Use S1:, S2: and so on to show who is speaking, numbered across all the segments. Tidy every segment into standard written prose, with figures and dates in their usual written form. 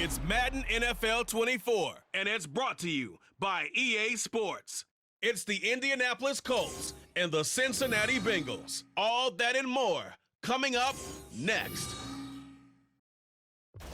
S1: It's Madden NFL 24, and it's brought to you by EA Sports. It's the Indianapolis Colts and the Cincinnati Bengals. All that and more coming up next.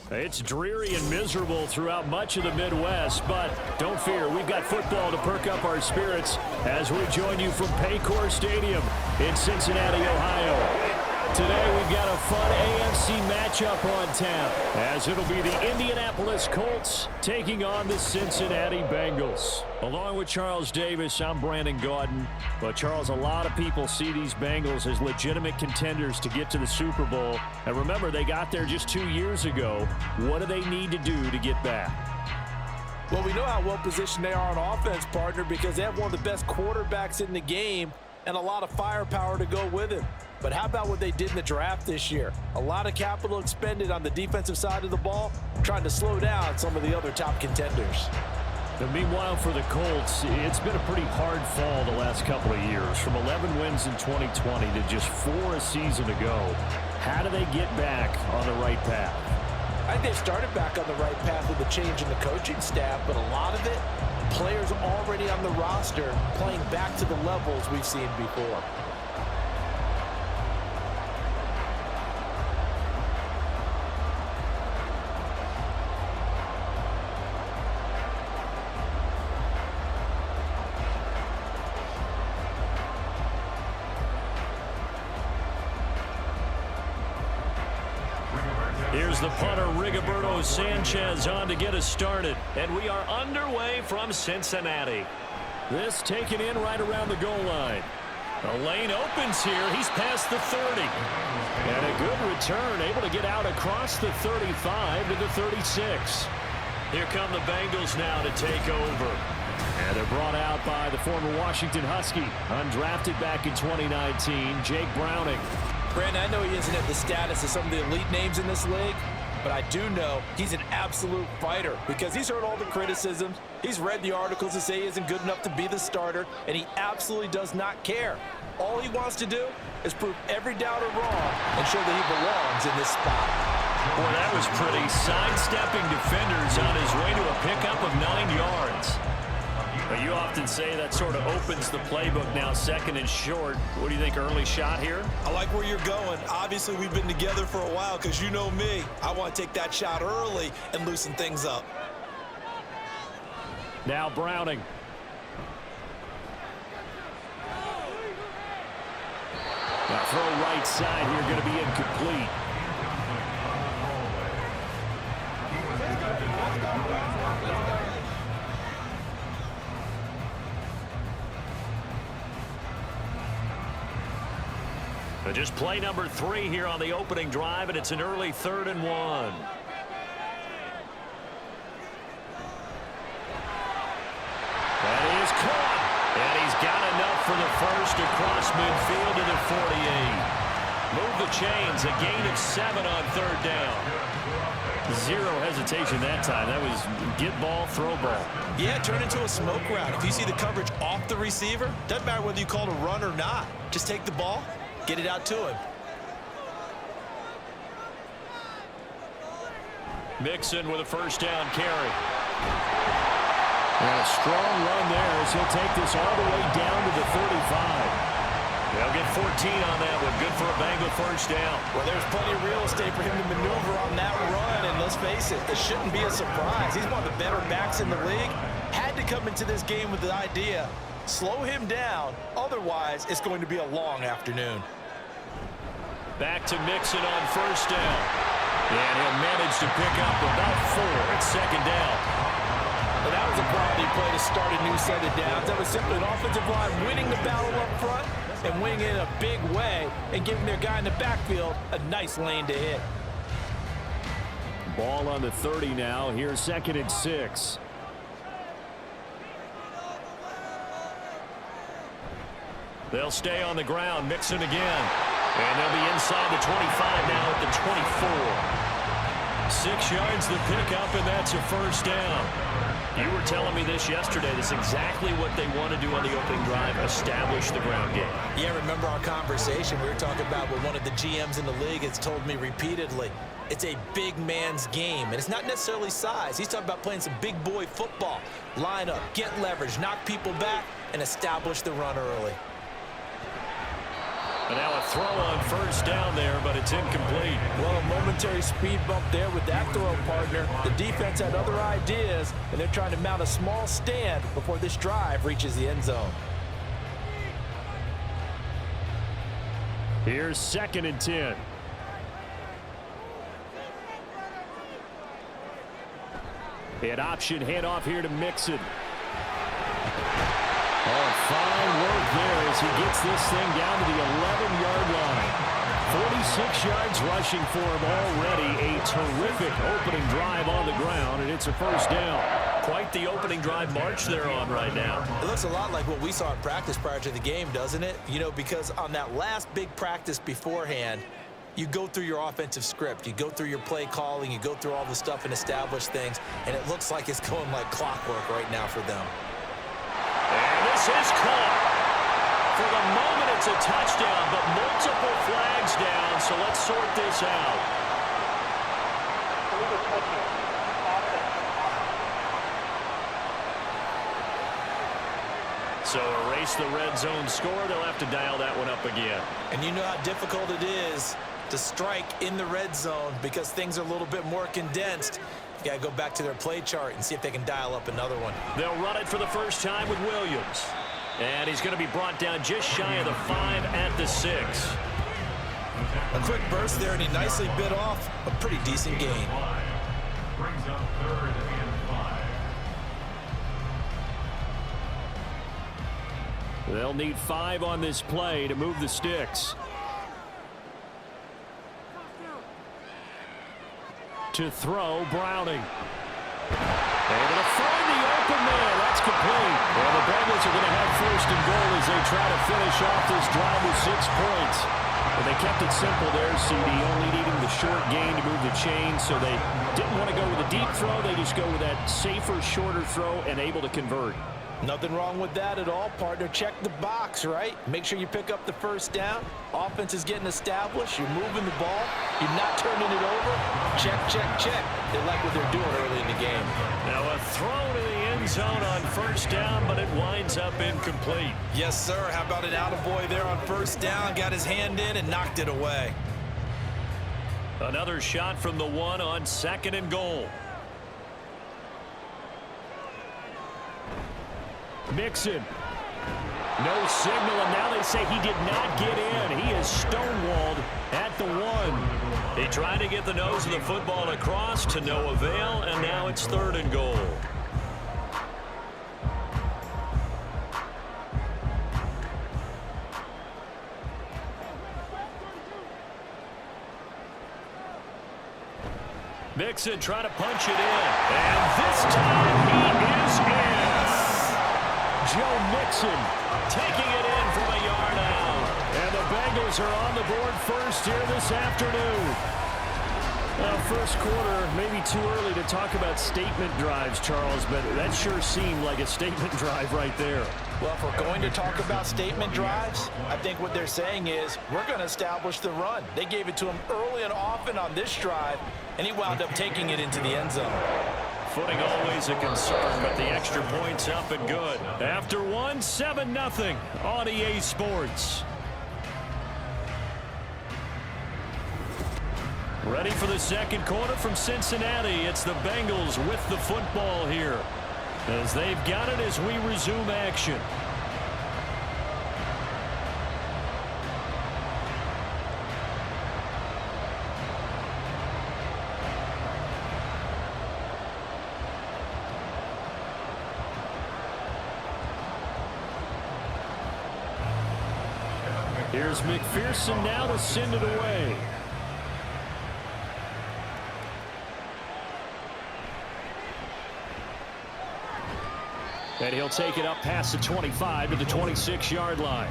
S2: It's dreary and miserable throughout much of the Midwest, but don't fear, we've got football to perk up our spirits as we join you from Paycor Stadium in Cincinnati, Ohio. Today we've got a fun AFC matchup on tap, as it'll be the Indianapolis Colts taking on the Cincinnati Bengals. Along with Charles Davis, I'm Brandon Gaudin. But Charles, a lot of people see these Bengals as legitimate contenders to get to the Super Bowl. And remember, they got there just 2 years ago. What do they need to do to get back?
S3: Well, we know how well positioned they are on offense, partner, because they have one of the best quarterbacks in the game and a lot of firepower to go with him. But how about what they did in the draft this year? A lot of capital expended on the defensive side of the ball, trying to slow down some of the other top contenders.
S2: And meanwhile, for the Colts, it's been a pretty hard fall the last couple of years. From 11 wins in 2020 to just 4 a season ago. How do they get back on the right path?
S3: I think they've started back on the right path with the change in the coaching staff, but a lot of it, players already on the roster playing back to the levels we've seen before.
S2: Here's the punter, Rigoberto Sanchez, on to get us started. And we are underway from Cincinnati. This taken in right around the goal line. The lane opens here. He's past the 30. And a good return, able to get out across the 35 to the 36. Here come the Bengals now to take over. And they're brought out by the former Washington Husky, undrafted back in 2019, Jake Browning.
S3: Brandon, I know he isn't at the status of some of the elite names in this league, but I do know he's an absolute fighter because he's heard all the criticisms. He's read the articles that say he isn't good enough to be the starter, and he absolutely does not care. All he wants to do is prove every doubter wrong and show that he belongs in this spot.
S2: Boy, that was pretty. Sidestepping defenders on his way to a pickup of 9 yards. But you often say that sort of opens the playbook now, second and short. What do you think, early shot here?
S4: I like where you're going. Obviously, we've been together for a while because you know me. I want to take that shot early and loosen things up.
S2: Now Browning. Now throw right side here, going to be incomplete. Just play number 3 here on the opening drive, and it's an early 3rd and 1. That is caught, and he's got enough for the first across midfield to the 48. Move the chains, a gain of 7 on 3rd down. Zero hesitation that time. That was get ball, throw ball.
S4: Yeah, turn into a smoke route. If you see the coverage off the receiver, doesn't matter whether you call it a run or not. Just take the ball, get it out to him.
S2: Mixon with a first down carry. And a strong run there as he'll take this all the way down to the 35. They'll get 14 on that one. Good for a Bengal first down.
S3: Well, there's plenty of real estate for him to maneuver on that run, and let's face it, it shouldn't be a surprise. He's one of the better backs in the league. Had to come into this game with the idea, slow him down, otherwise it's going to be a long afternoon.
S2: Back to Mixon on first down. And he'll manage to pick up about 4 at second down.
S3: Well, that was a quality play to start a new set of downs. That was simply an offensive line winning the battle up front and winning it in a big way and giving their guy in the backfield a nice lane to hit.
S2: Ball on the 30 now. Here's 2nd and 6. They'll stay on the ground. Mixon again. And they'll be inside the 25 now at the 24. 6 yards the pickup, and that's a first down. You were telling me this yesterday. That's exactly what they want to do on the opening drive, establish the ground game.
S4: Yeah, remember our conversation. We were talking about what one of the GMs in the league has told me repeatedly.
S3: It's a big man's game, and it's not necessarily size. He's talking about playing some big boy football. Line up, get leverage, knock people back, and establish the run early.
S2: And now a throw on first down there, but it's incomplete.
S3: Well, a momentary speed bump there with that throw, partner. The defense had other ideas, and they're trying to mount a small stand before this drive reaches the end zone.
S2: Here's 2nd and 10. An option handoff here to Mixon. Oh, fine work there as he gets this thing down to the 11-yard line. 46 yards rushing for him already. A terrific opening drive on the ground, and it's a first down.
S4: Quite the opening drive march they're on right now.
S3: It looks a lot like what we saw in practice prior to the game, doesn't it? You know, because on that last big practice beforehand, you go through your offensive script. You go through your play calling. You go through all the stuff and establish things, and it looks like it's going like clockwork right now for them.
S2: And this is caught. For the moment, it's a touchdown, but multiple flags down, so let's sort this out. So erase the red zone score. They'll have to dial that one up again.
S3: And you know how difficult it is to strike in the red zone because things are a little bit more condensed. You got to go back to their play chart and see if they can dial up another one.
S2: They'll run it for the first time with Williams. And he's going to be brought down just shy of the 5 at the 6.
S3: A quick burst there, and he nicely bit off a pretty decent gain.
S5: Brings up 3rd and 5.
S2: They'll need 5 on this play to move the sticks. To throw, Browning. Able to find the open man. That's complete. Well, the Bengals are going to have 1st and goal as they try to finish off this drive with 6 points. But they kept it simple there, CD, only needing the short gain to move the chain, so they didn't want to go with a deep throw. They just go with that safer, shorter throw and able to convert.
S3: Nothing wrong with that at all, partner. Check the box, right? Make sure you pick up the first down. Offense is getting established. You're moving the ball. You're not turning it over. Check, check, check. They like what they're doing early in the game.
S2: Now a throw to the end zone on first down, but it winds up incomplete.
S3: Yes, sir. How about an attaboy there on first down? Got his hand in and knocked it away.
S2: Another shot from the 1 on 2nd and goal. Mixon. No signal, and now they say he did not get in. He is stonewalled at the 1. He tried to get the nose of the football across to no avail, and now it's 3rd and goal. Mixon trying to punch it in, and this time he is in. Joe Mixon taking it in from a yard out. And the Bengals are on the board first here this afternoon. Well, first quarter, maybe too early to talk about statement drives, Charles, but that sure seemed like a statement drive right there.
S3: Well, if we're going to talk about statement drives, I think what they're saying is we're going to establish the run. They gave it to him early and often on this drive, and he wound up taking it into the end zone.
S2: Footing always a concern, but the extra point's up and good. After 1, 7-0 on EA Sports. Ready for the second quarter from Cincinnati. It's the Bengals with the football here, as they've got it as we resume action. Here's McPherson now to send it away. And he'll take it up past the 25 to the 26-yard line.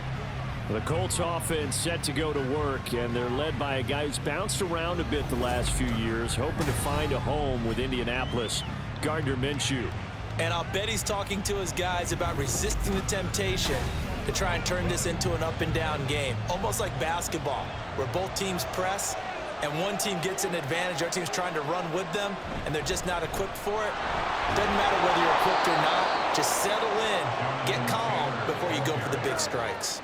S2: The Colts offense set to go to work, and they're led by a guy who's bounced around a bit the last few years, hoping to find a home with Indianapolis, Gardner Minshew.
S3: And I'll bet he's talking to his guys about resisting the temptation to try and turn this into an up-and-down game, almost like basketball, where both teams press and one team gets an advantage, our team's trying to run with them, and they're just not equipped for it. Doesn't matter whether you're equipped or not. Just settle in, get calm before you go for the big strikes.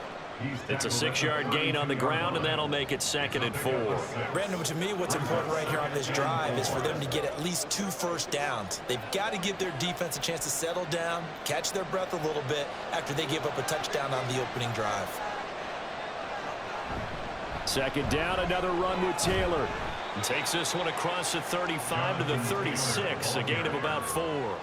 S2: It's a 6-yard gain on the ground, and that'll make it 2nd and 4.
S3: Brandon, to me, what's important right here on this drive is for them to get at least 2 first downs. They've got to give their defense a chance to settle down, catch their breath a little bit after they give up a touchdown on the opening drive.
S2: 2nd down, another run with Taylor. Takes this one across the 35 to the 36, a gain of about 4.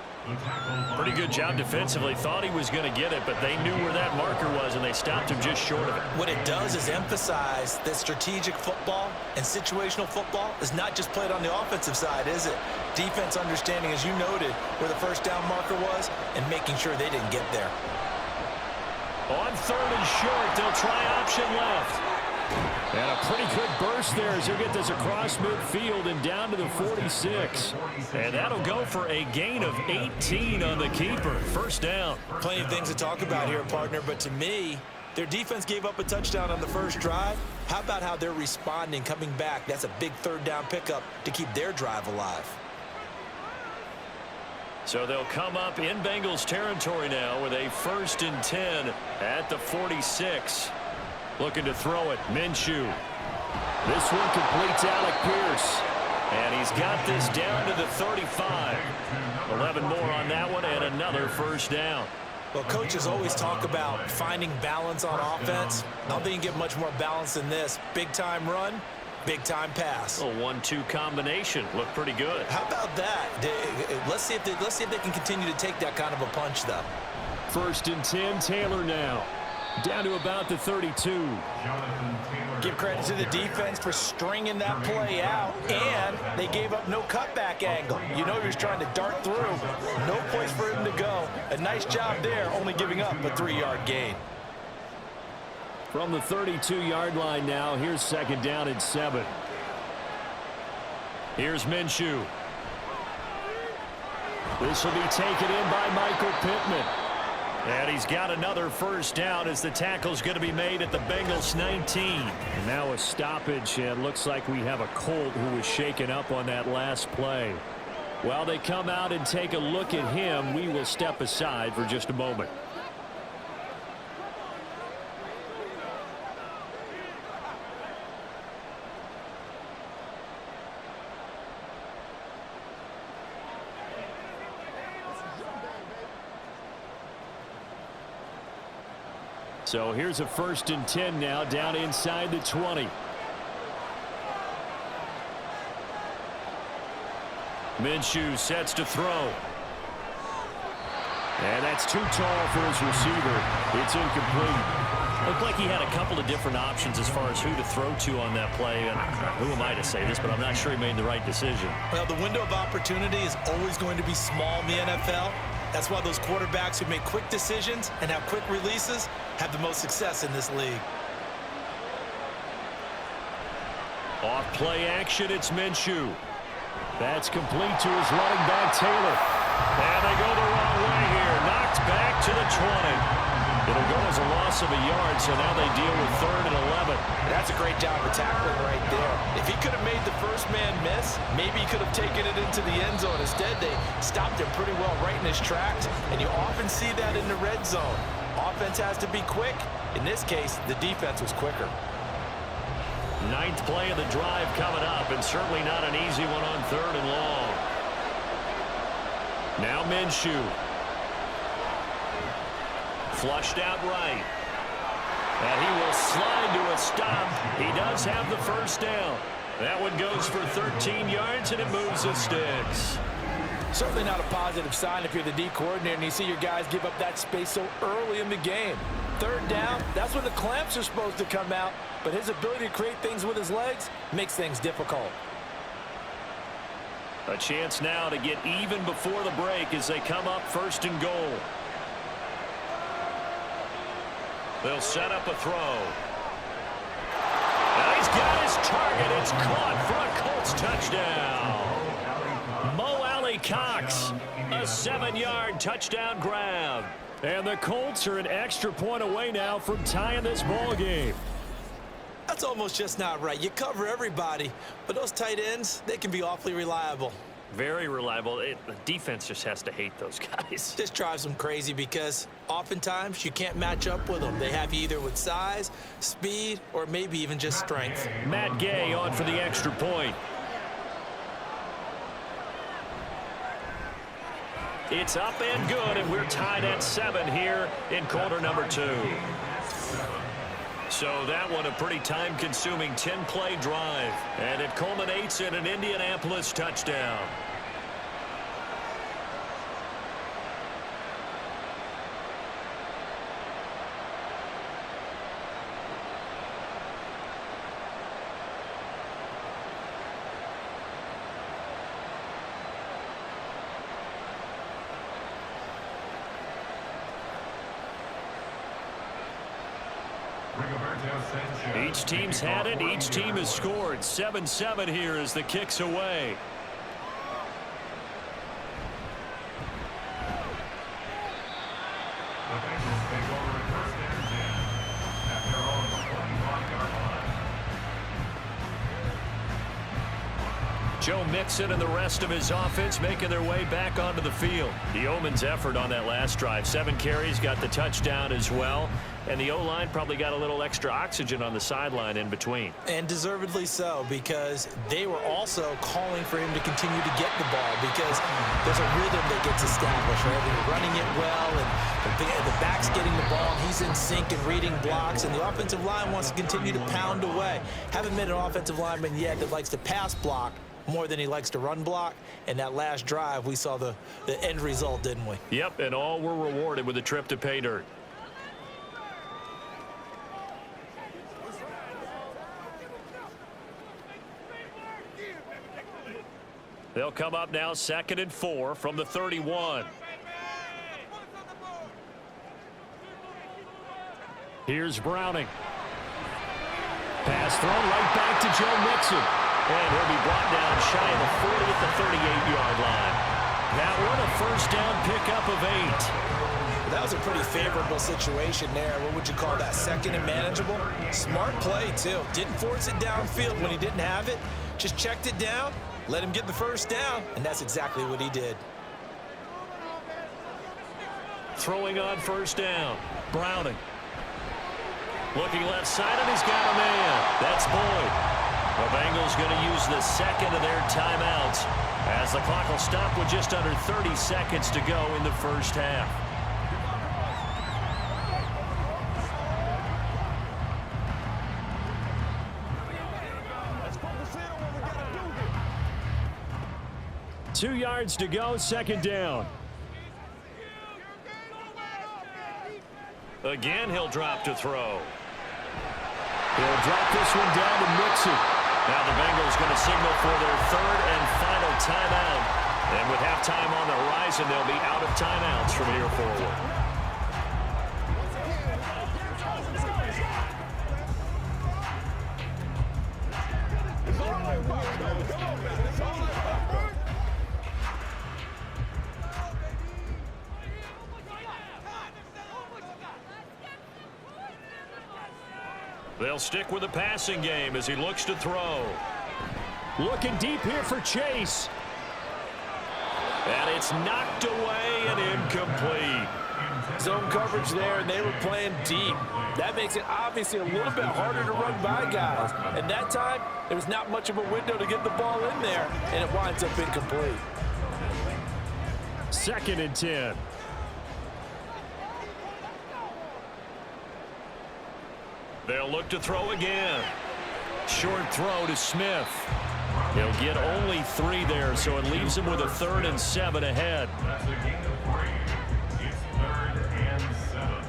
S2: Pretty good job defensively. Thought he was going to get it, but they knew where that marker was, and they stopped him just short of it.
S3: What it does is emphasize that strategic football and situational football is not just played on the offensive side, is it? Defense understanding, as you noted, where the first down marker was and making sure they didn't get there.
S2: On 3rd and short, they'll try option left. And a pretty good burst there as he'll get this across midfield and down to the 46. And that'll go for a gain of 18 on the keeper. First down.
S3: Plenty of things to talk about here, partner, but to me, their defense gave up a touchdown on the first drive. How about how they're responding, coming back? That's a big 3rd down pickup to keep their drive alive.
S2: So they'll come up in Bengals territory now with a 1st and 10 at the 46. Looking to throw it, Minshew. This one completes Alec Pierce. And he's got this down to the 35. 11 more on that one and another first down.
S3: Well, coaches always talk about finding balance on offense. I don't think you can get much more balance than this. Big-time run, big-time pass.
S2: A 1-2 combination. Looked pretty good.
S3: How about that? Let's see if they can continue to take that kind of a punch, though.
S2: 1st and 10, Taylor now. Down to about the 32.
S3: Give credit to the defense for stringing that play out, and they gave up no cutback angle. You know you're trying to dart through. No place for him to go. A nice job there, only giving up a 3-yard gain.
S2: From the 32-yard line now, here's 2nd down and 7. Here's Minshew. This will be taken in by Michael Pittman. And he's got another first down as the tackle's going to be made at the Bengals 19. And now a stoppage, and looks like we have a Colt who was shaken up on that last play. While they come out and take a look at him, we will step aside for just a moment. So here's a 1st and 10 now down inside the 20. Minshew sets to throw. And that's too tall for his receiver. It's incomplete. Looked like he had a couple of different options as far as who to throw to on that play. And who am I to say this, but I'm not sure he made the right decision.
S3: Well, the window of opportunity is always going to be small in the NFL. That's why those quarterbacks who make quick decisions and have quick releases have the most success in this league.
S2: Off play action, it's Minshew. That's complete to his running back, Taylor. And they go the wrong way here. Knocked back to the 20. It'll go as a loss of a yard, so now they deal with 3rd and 11.
S3: That's a great job of tackling right there. If he could have made the first man miss, maybe he could have taken it into the end zone. Instead, they stopped him pretty well right in his tracks, and you often see that in the red zone. Offense has to be quick. In this case, the defense was quicker.
S2: 9th play of the drive coming up, and certainly not an easy one on 3rd and long. Now Minshew. Flushed out right. And he will slide to a stop. He does have the first down. That one goes for 13 yards, and it moves the sticks.
S3: Certainly not a positive sign if you're the D coordinator and you see your guys give up that space so early in the game. 3rd down, that's when the clamps are supposed to come out, but his ability to create things with his legs makes things difficult.
S2: A chance now to get even before the break as they come up 1st and goal. They'll set up a throw. And he's got his target. It's caught for a Colts touchdown. Mo Alley-Cox, a 7-yard touchdown grab. And the Colts are an extra point away now from tying this ball game.
S4: That's almost just not right. You cover everybody, but those tight ends, they can be awfully reliable.
S2: Very reliable. The defense just has to hate those guys.
S4: This drives them crazy because oftentimes you can't match up with them. They have you either with size, speed, or maybe even just strength.
S2: Matt Gay on for the extra point. It's up and good, and we're tied at 7 here in quarter number 2. So that one a pretty time-consuming 10-play drive, and it culminates in an Indianapolis touchdown. Each team's had it. Each team has scored. 7-7 here as the kick's away.
S5: The Bengals take over at first and 10 at their own 25-yard line.
S2: Joe Mixon and the rest of his offense making their way back onto the field. The Yeoman's effort on that last drive. 7 carries, got the touchdown as well. And the O-line probably got a little extra oxygen on the sideline in between.
S4: And deservedly so, because they were also calling for him to continue to get the ball, because there's a rhythm that gets established, right? They're running it well, and the back's getting the ball, and he's in sync and reading blocks, and the offensive line wants to continue to pound away. Haven't met an offensive lineman yet that likes to pass block more than he likes to run block. And that last drive, we saw the end result, didn't we?
S2: Yep, and all were rewarded with a trip to pay dirt. They'll come up now 2nd and 4 from the 31. Here's Browning. Pass thrown right back to Joe Mixon. And he'll be brought down shy of the 40 at the 38-yard line. That one a first down pickup of 8.
S4: That was a pretty favorable situation there. What would you call that? 2nd and manageable? Smart play, too. Didn't force it downfield when he didn't have it. Just checked it down, let him get the first down, and that's exactly what he did.
S2: Throwing on first down. Browning. Looking left side, and he's got a man. That's Boyd. The Bengals going to use the second of their timeouts as the clock will stop with just under 30 seconds to go in the first half. Two yards to go, second down. Again, he'll drop to throw. He'll drop this one down to Mixon. Now the Bengals going to signal for their 3rd and final timeout. And with halftime on the horizon, they'll be out of timeouts from here forward. They'll stick with the passing game as he looks to throw. Looking deep here for Chase. And it's knocked away and incomplete.
S3: Zone coverage there, and they were playing deep. That makes it obviously a little bit harder to run by guys. And that time, there was not much of a window to get the ball in there, and it winds up incomplete.
S2: 2nd and 10. They'll look to throw again. Short throw to Smith. He'll get only 3 there, so it leaves him with a 3rd and 7 ahead.
S5: That's a gain of 3. It's 3rd and 7.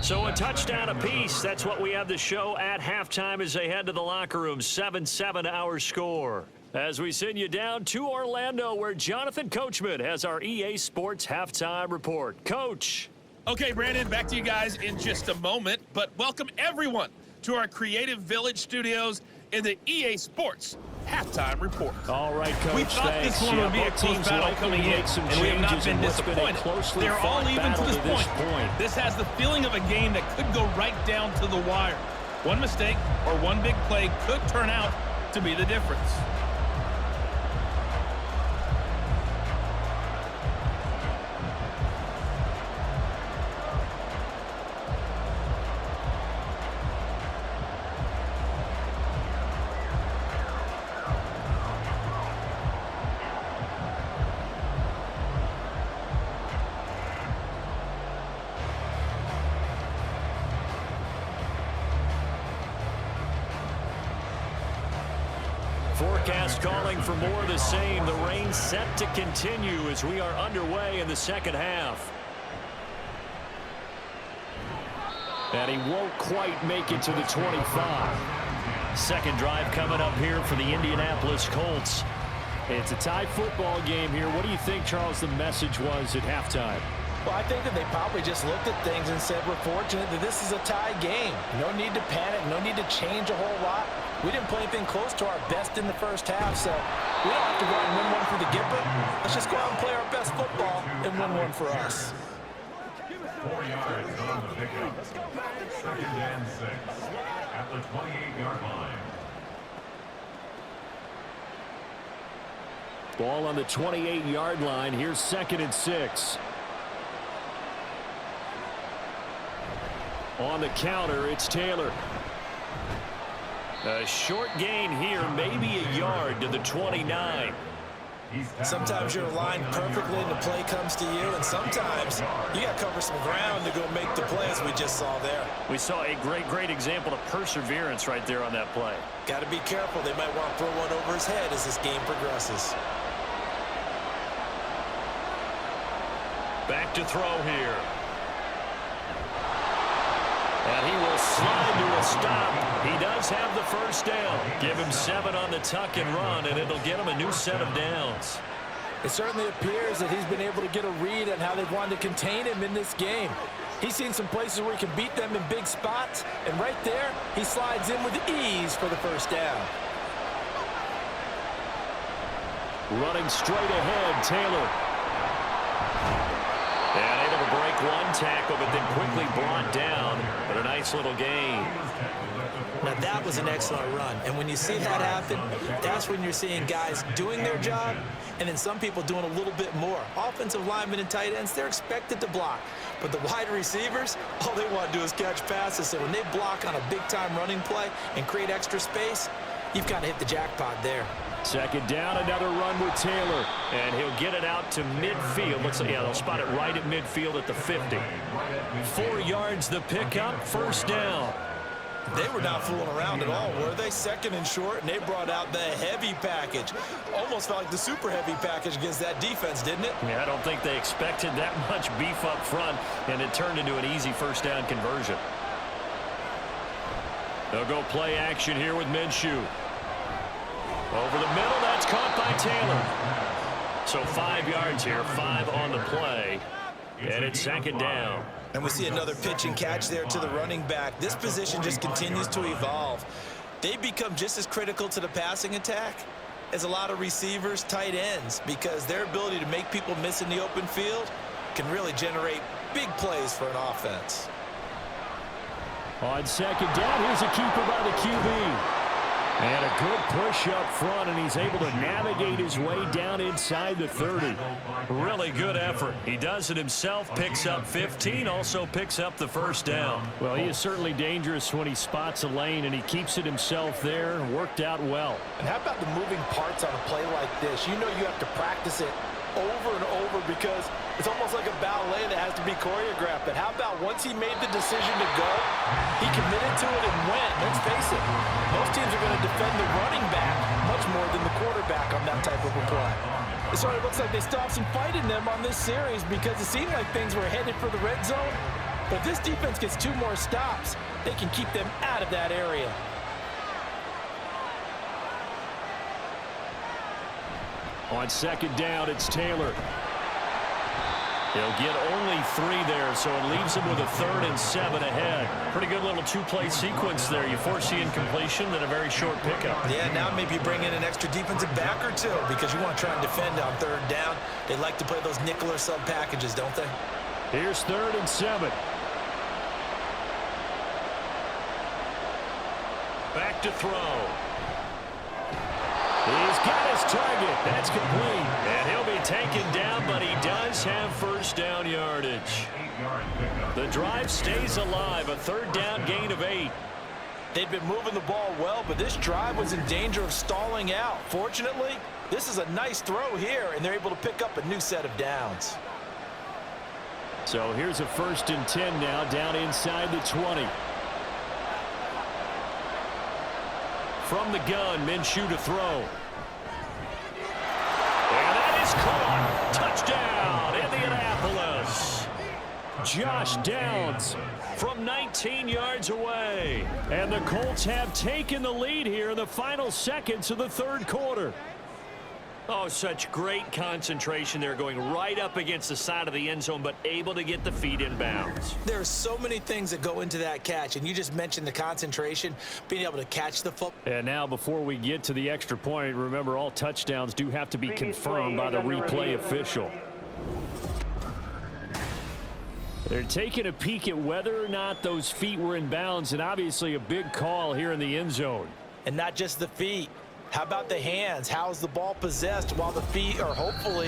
S2: So a touchdown apiece. That's what we have the show at halftime as they head to the locker room. 7-7 our score. As we send you down to Orlando, where Jonathan Coachman has our EA Sports halftime report. Coach.
S6: Okay, Brandon, back to you guys in just a moment, but welcome everyone to our Creative Village studios in the EA Sports halftime report.
S2: All right, Coach,
S7: We thought
S2: thanks.
S7: this one would be a close battle coming in,
S2: some
S7: and we have not
S2: changes
S7: been
S2: in what's been a
S7: disappointed.
S2: closely
S7: They're all
S2: fought
S7: even to
S2: battle
S7: this point. This has the feeling of a game that could go right down to the wire. One mistake or one big play could turn out to be the difference.
S2: Forecast calling for more of the same. The rain set to continue as we are underway in the second half. And he won't quite make it to the 25. Second drive coming up here for the Indianapolis Colts. It's a tie football game here. What do you think, Charles, the message was at halftime?
S4: Well, I think that they probably just looked at things and said, we're fortunate that this is a tie game. No need to panic, no need to change a whole lot. We didn't play anything close to our best in the first half, so we don't have to go out and win one for the Gipper. Let's just go out and play our best football and win one for us.
S5: 4 yards on the pickup. Second and 6 at the 28-yard line.
S2: Ball on the 28-yard line. Here's second and 6. On the counter, it's Taylor. A short gain here, maybe a yard to the 29.
S4: Sometimes you're aligned perfectly and the play comes to you, and sometimes you got to cover some ground to go make the play, as we just saw there.
S2: We saw a great example of perseverance right there on that play.
S4: Got to be careful. They might want to throw one over his head as this game progresses.
S2: Back to throw here. And he will slide to a stop. He does have the first down. Give him 7 on the tuck and run, and it'll get him a new set of downs.
S4: It certainly appears that he's been able to get a read on how they've wanted to contain him in this game. He's seen some places where he can beat them in big spots, and right there, he slides in with ease for the first down.
S2: Running straight ahead, Taylor. And able to break one tackle, but then quickly brought down. But a nice little gain.
S4: Now that was an excellent run, and when you see that happen, that's when you're seeing guys doing their job, and then some people doing a little bit more. Offensive linemen and tight ends, they're expected to block, but the wide receivers, all they want to do is catch passes. So when they block on a big-time running play and create extra space, you've got to hit the jackpot there.
S2: Second down, another run with Taylor, and he'll get it out to midfield. Looks like, yeah, they'll spot it right at midfield at the 50. 4 yards the pickup, first down.
S4: They were not fooling around at all, were they? Second and short, and they brought out the heavy package. Almost felt like the super heavy package against that defense, didn't it?
S2: Yeah, I don't think they expected that much beef up front, and it turned into an easy first down conversion. They'll go play action here with Minshew. Over the middle, that's caught by Taylor. So 5 yards here, 5 on the play, and it's second down.
S4: And we see another pitch and catch there to the running back. This position just continues to evolve. They become just as critical to the passing attack as a lot of receivers, tight ends, because their ability to make people miss in the open field can really generate big plays for an offense.
S2: On second down, here's a keeper by the QB. And a good push up front, and he's able to navigate his way down inside the 30. Really good effort. He does it himself, picks up 15, also picks up the first down. Well, he is certainly dangerous when he spots a lane, and he keeps it himself there. Worked out well.
S4: And how about the moving parts on a play like this? You know you have to practice it over and over because it's almost like a ballet that has to be choreographed. But how about once he made the decision to go, he committed to it and went. Let's face it, most teams are going to defend the running back much more than the quarterback on that type of a play. It sort of looks like they stopped some fight in them on this series because it seemed like things were headed for the red zone. But if this defense gets 2 more stops, they can keep them out of that area.
S2: On second down, it's Taylor. He'll get only 3 there, so it leaves him with a 3rd and 7 ahead. Pretty good little 2-play sequence there. You force the incompletion, then a very short pickup.
S4: Yeah, now maybe bring in an extra defensive back or 2 because you want to try and defend on 3rd down. They like to play those nickel or sub packages, don't they?
S2: Here's 3rd and 7. Back to throw. He's got his target. That's complete. And he'll be taken down, but he does have first down yardage. The drive stays alive. A 3rd down gain of 8.
S3: They'd been moving the ball well, but this drive was in danger of stalling out. Fortunately, this is a nice throw here, and they're able to pick up a new set of downs.
S2: So here's a 1st and 10 now, down inside the 20. From the gun, Minshew to throw. And that is caught. Touchdown, Indianapolis. Josh Downs from 19 yards away. And the Colts have taken the lead here in the final seconds of the 3rd quarter. Oh, such great concentration there, going right up against the side of the end zone, but able to get the feet in bounds.
S4: There are so many things that go into that catch, and you just mentioned the concentration, being able to catch the football.
S2: And now, before we get to the extra point, remember all touchdowns do have to be confirmed by the replay official. They're taking a peek at whether or not those feet were in bounds, and obviously a big call here in the end zone.
S4: And not just the feet. How about the hands? How is the ball possessed while the feet are hopefully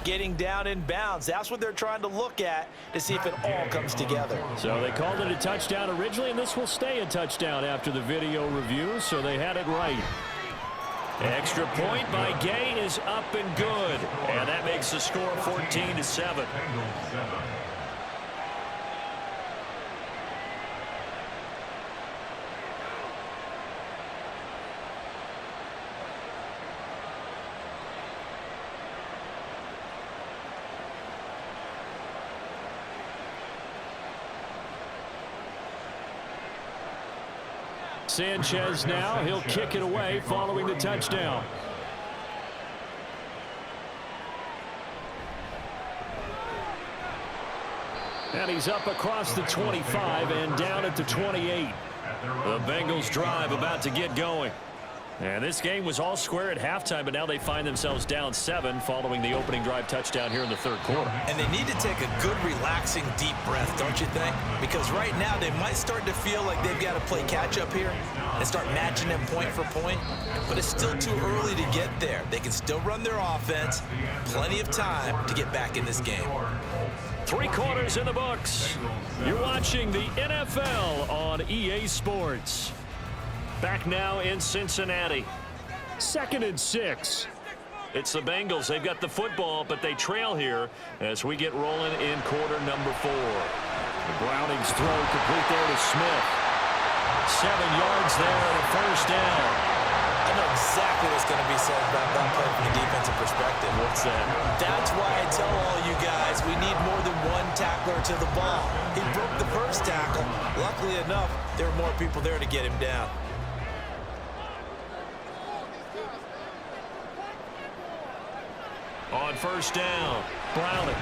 S4: getting down in bounds? That's what they're trying to look at to see if it all comes together.
S2: So they called it a touchdown originally, and this will stay a touchdown after the video review, so they had it right. Extra point by Gay is up and good, and that makes the score 14-7. Sanchez now, he'll kick it away following the touchdown. And he's up across the 25 and down at the 28. The Bengals drive about to get going. And this game was all square at halftime, but now they find themselves down 7 following the opening drive touchdown here in the 3rd quarter.
S4: And they need to take a good, relaxing, deep breath, don't you think? Because right now they might start to feel like they've got to play catch-up here and start matching them point for point. But it's still too early to get there. They can still run their offense. Plenty of time to get back in this game.
S2: 3 quarters in the books. You're watching the NFL on EA Sports. Back now in Cincinnati. 2nd and 6. It's the Bengals. They've got the football, but they trail here as we get rolling in quarter number 4. The Brownings throw complete there to Smith. 7 yards there and a first down.
S4: I know exactly what's going to be said about that play from the defensive perspective.
S2: What's that?
S4: That's why I tell all you guys we need more than one tackler to the ball. He broke the first tackle. Luckily enough, there were more people there to get him down.
S2: On first down, Browning.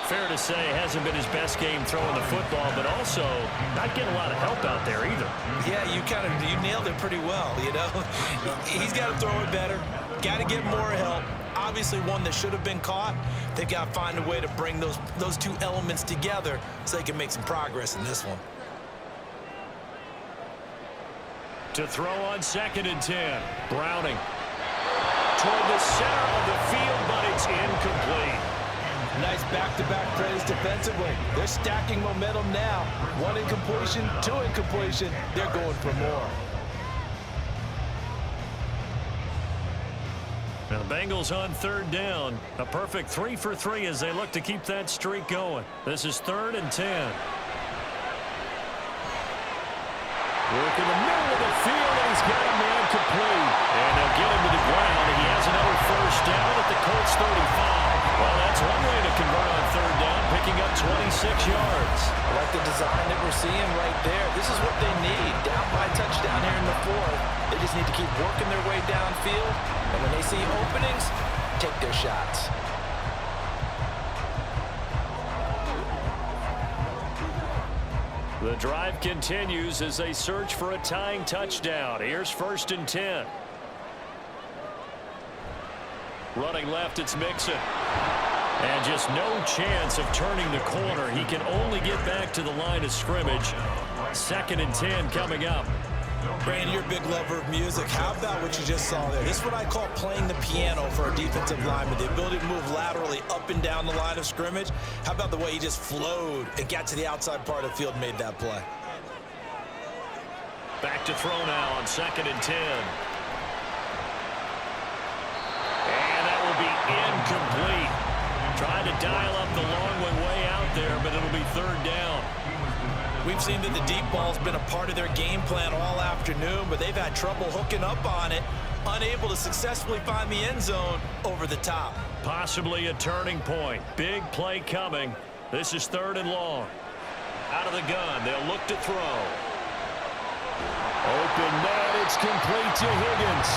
S2: Fair to say, hasn't been his best game throwing the football, but also not getting a lot of help out there either.
S4: Yeah, you nailed it pretty well, you know. He's got to throw it better, got to get more help. Obviously one that should have been caught. They've got to find a way to bring those 2 elements together so they can make some progress in this one.
S2: To throw on 2nd and 10, Browning. Toward the center of the field, but it's incomplete.
S3: Nice back-to-back plays defensively. They're stacking momentum now. 1 incompletion, 2 incompletion. They're going for more.
S2: Now the Bengals on 3rd down. A perfect 3 for 3 as they look to keep that streak going. This is 3rd and 10. Work in the middle of the field, and he's got a man complete. And they'll get him to the ground, and he has another first down at the Colts 35. Well, that's one way to convert on 3rd down, picking up 26 yards.
S4: I like the design that we're seeing right there. This is what they need. Down by a touchdown here in the 4th. They just need to keep working their way downfield. And when they see openings, take their shots.
S2: The drive continues as they search for a tying touchdown. Here's 1st and 10. Running left, it's Mixon. And just no chance of turning the corner. He can only get back to the line of scrimmage. 2nd and 10 coming up.
S4: Brandon, you're a big lover of music. How about what you just saw there? This is what I call playing the piano for a defensive lineman. The ability to move laterally up and down the line of scrimmage. How about the way he just flowed and got to the outside part of the field and made that play?
S2: Back to throw now on 2nd and 10. And that will be incomplete. Trying to dial up the long one way out there, but it'll be 3rd down.
S4: We've seen that the deep ball's been a part of their game plan all afternoon, but they've had trouble hooking up on it, unable to successfully find the end zone over the top.
S2: Possibly a turning point. Big play coming. This is 3rd and long. Out of the gun, they'll look to throw. Open man, it's complete to Higgins.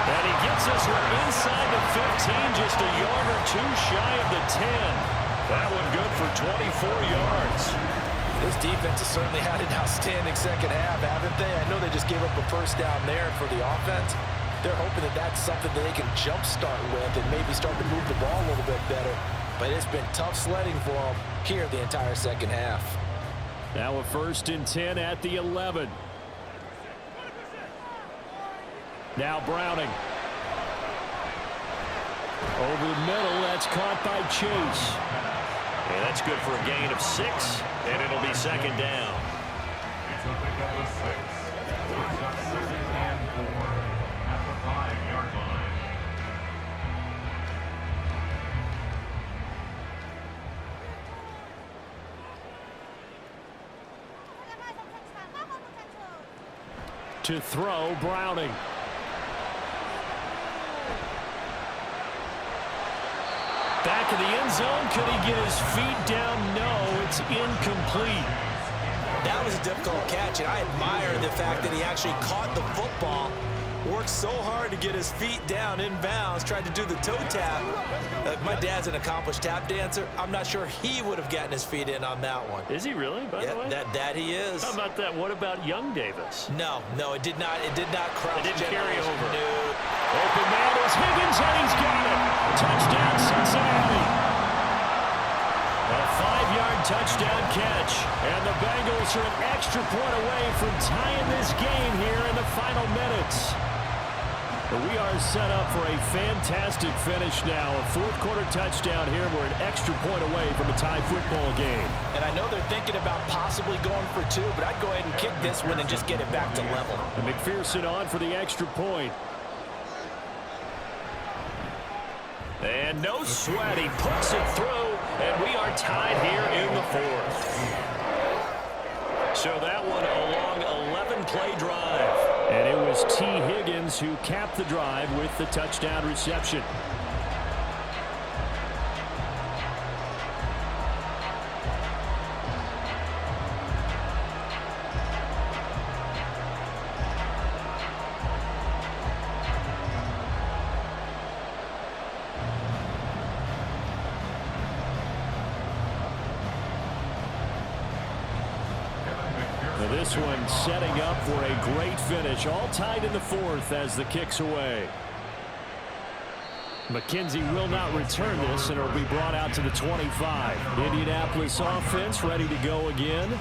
S2: And he gets us inside the 15, just a yard or two shy of the 10. That one good for 24 yards.
S3: This defense has certainly had an outstanding second half, haven't they? I know they just gave up a 1st down there for the offense. They're hoping that that's something that they can jumpstart with and maybe start to move the ball a little bit better. But it's been tough sledding for them here the entire second half.
S2: Now a 1st and 10 at the 11. Now Browning. Over the middle, that's caught by Chase. And that's good for a gain of 6, and it'll be 2nd down.
S5: It's a pickup of 6. It's up 2nd and 4 at the 5-yard line.
S2: To throw, Browning. Back of the end zone. Could he get his feet down? No, it's incomplete.
S4: That was a difficult catch, and I admire the fact that he actually caught the football, worked so hard to get his feet down in bounds, tried to do the toe tap. My dad's an accomplished tap dancer. I'm not sure he would have gotten his feet in on that one.
S2: Is he really, by the way?
S4: That he is.
S2: How about that? What about young Davis?
S4: No, it did not cross.
S2: It didn't carry over.
S4: No.
S2: Open man is Higgins, and he's got it. Touchdown, Cincinnati. A 5-yard touchdown catch. And the Bengals are an extra point away from tying this game here in the final minutes. But we are set up for a fantastic finish now. A 4th-quarter touchdown here. We're an extra point away from a tie football game.
S4: And I know they're thinking about possibly going for 2, but I'd go ahead and kick this one and just get it back to level.
S2: And McPherson on for the extra point. And no sweat. He puts it through, and we are tied here in the 4th. So that one a long 11-play drive. And it was T. Higgins who capped the drive with the touchdown reception. This one setting up for a great finish. All tied in the 4th as the kick's away. McKenzie will not return this, and it'll be brought out to the 25. Indianapolis offense ready to go again.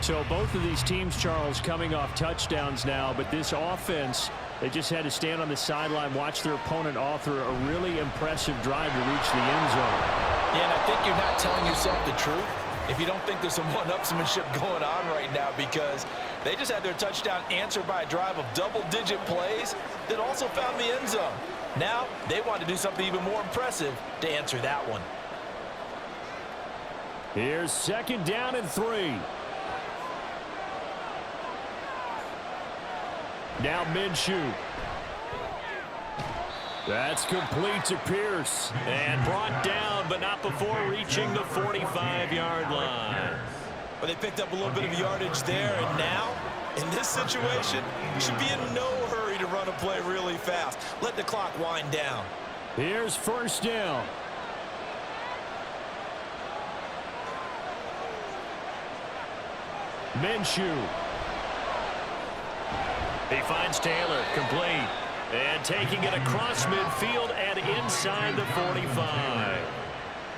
S2: So both of these teams, Charles, coming off touchdowns now, but this offense, they just had to stand on the sideline, watch their opponent author a really impressive drive to reach the end zone.
S3: Yeah, and I think you're not telling yourself the truth if you don't think there's some one-upsmanship going on right now, because they just had their touchdown answered by a drive of double-digit plays that also found the end zone. Now they want to do something even more impressive to answer that one.
S2: Here's 2nd down and 3. Now Minshew. That's complete to Pierce. And brought down, but not before reaching the 45-yard line.
S4: Well, they picked up a little bit of yardage there, and now, in this situation, should be in no hurry to run a play really fast. Let the clock wind down.
S2: Here's 1st down. Minshew. He finds Taylor, complete. And taking it across midfield and inside the 45.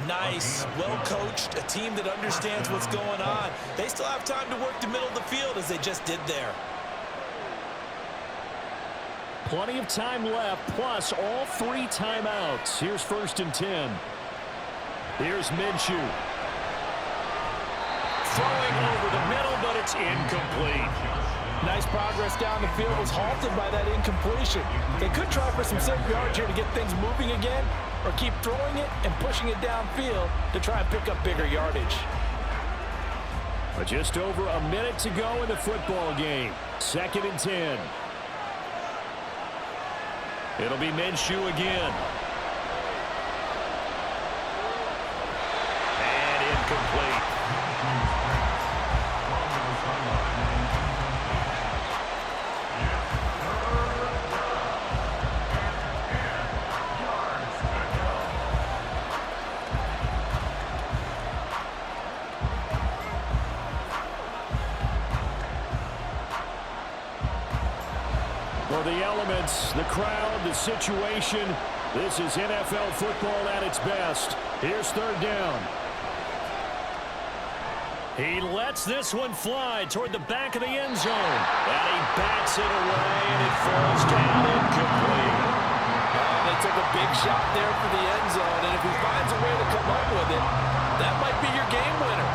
S4: Nice, well-coached, a team that understands what's going on. They still have time to work the middle of the field as they just did there.
S2: Plenty of time left, plus all 3 timeouts. Here's 1st and 10. Here's Minshew. Throwing over the middle, but it's incomplete.
S3: Nice progress down the field, was halted by that incompletion. They could try for some safe yards here to get things moving again, or keep throwing it and pushing it downfield to try and pick up bigger yardage.
S2: Just over a minute to go in the football game. 2nd and 10. It'll be Minshew again. And incomplete. Well, the elements, the crowd, the situation, this is NFL football at its best. Here's 3rd down. He lets this one fly toward the back of the end zone. And he bats it away, and it falls down incomplete.
S3: They took a big shot there for the end zone, and if he finds a way to come up with it, that might be your game winner.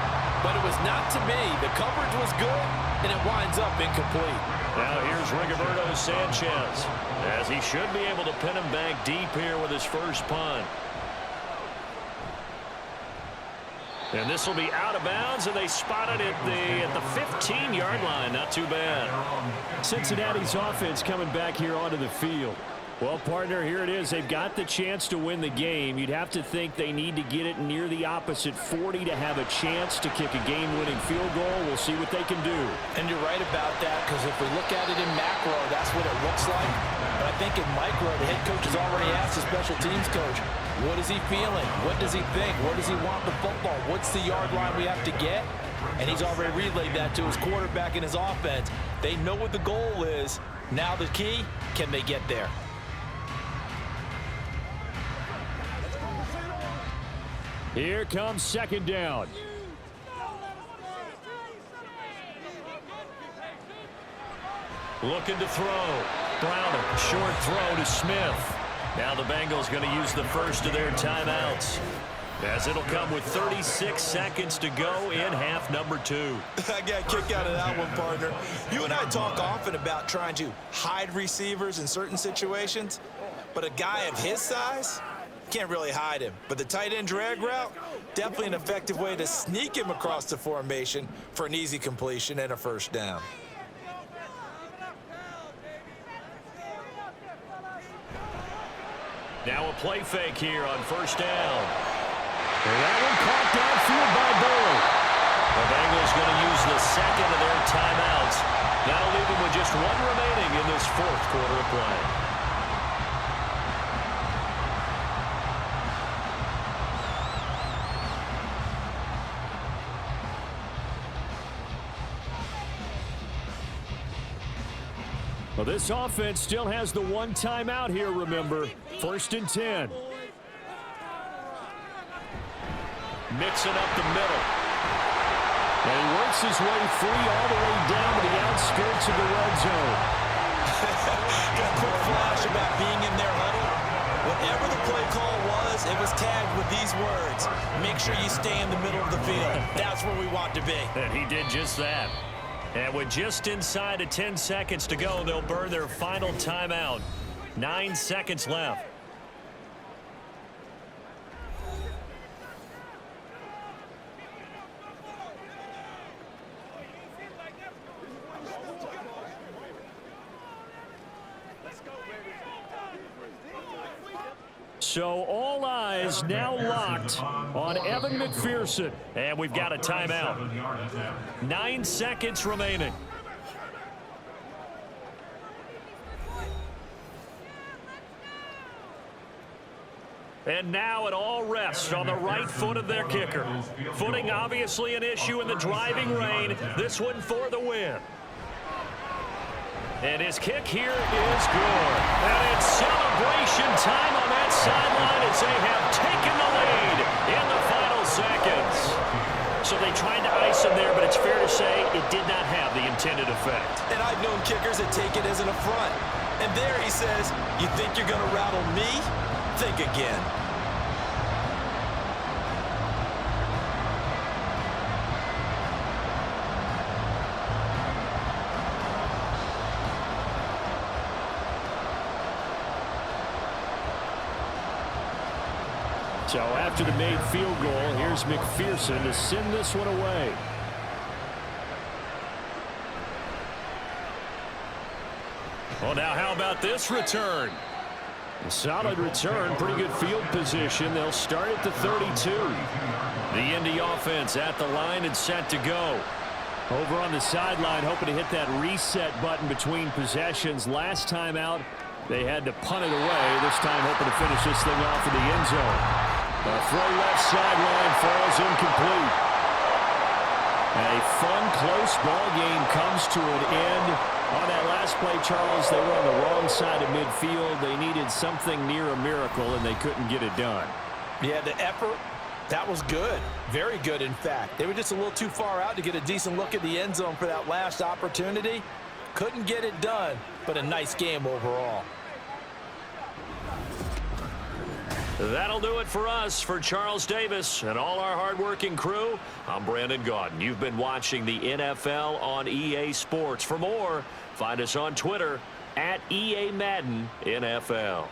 S3: But it was not to be. The coverage was good, and it winds up incomplete.
S2: Now here's Rigoberto Sanchez, as he should be able to pin him back deep here with his first punt. And this will be out of bounds, and they spot it at the 15-yard line. Not too bad. Cincinnati's offense coming back here onto the field. Well, partner, here it is. They've got the chance to win the game. You'd have to think they need to get it near the opposite 40 to have a chance to kick a game-winning field goal. We'll see what they can do.
S3: And you're right about that, because if we look at it in macro, that's what it looks like. But I think in micro, the head coach has already asked the special teams coach, what is he feeling? What does he think? Where does he want the football? What's the yard line we have to get? And he's already relayed that to his quarterback and his offense. They know what the goal is. Now the key, can they get there?
S2: Here comes 2nd down. Looking to throw. Browner, short throw to Smith. Now the Bengals going to use the first of their timeouts, as it'll come with 36 seconds to go in half number 2.
S4: I got a kick out of that one, partner. You and I talk often about trying to hide receivers in certain situations, but a guy of his size can't really hide him. But the tight end drag route, definitely an effective way to sneak him across the formation for an easy completion and a 1st down.
S2: Now a play fake here on 1st down. And that one caught downfield by Burrow. The Bengals going to use the 2nd of their timeouts. That'll leave them with just 1 remaining in this 4th quarter of play. Well, this offense still has the 1 timeout here, remember. 1st and 10. Mixing up the middle. And he works his way free all the way down to the outskirts of the red zone.
S4: Got a quick flash about being in their huddle. Whatever the play call was, it was tagged with these words: make sure you stay in the middle of the field. That's where we want to be.
S2: And he did just that. And with just inside of 10 seconds to go, they'll burn their final timeout. 9 seconds left. So all eyes now locked on Evan McPherson. And we've got a timeout. 9 seconds remaining. And now it all rests on the right foot of their kicker. Footing obviously an issue in the driving rain. This one for the win. And his kick here is good. And it's celebration time on that sideline as they have taken the lead in the final seconds. So they tried to ice him there, but it's fair to say it did not have the intended effect.
S3: And I've known kickers that take it as an affront. And there he says, you think you're going to rattle me? Think again.
S2: So after the made field goal, here's McPherson to send this one away. Well, now how about this return? A solid return, pretty good field position. They'll start at the 32. The Indy offense at the line and set to go. Over on the sideline, hoping to hit that reset button between possessions. Last time out, they had to punt it away. This time hoping to finish this thing off in the end zone. A throw left sideline falls incomplete. A fun, close ball game comes to an end. On that last play, Charles, they were on the wrong side of midfield. They needed something near a miracle, and they couldn't get it done.
S3: Yeah, the effort, that was good. Very good, in fact. They were just a little too far out to get a decent look at the end zone for that last opportunity. Couldn't get it done, but a nice game overall.
S2: That'll do it for us. For Charles Davis and all our hardworking crew, I'm Brandon Gaudin. You've been watching the NFL on EA Sports. For more, find us on Twitter @EA Madden NFL.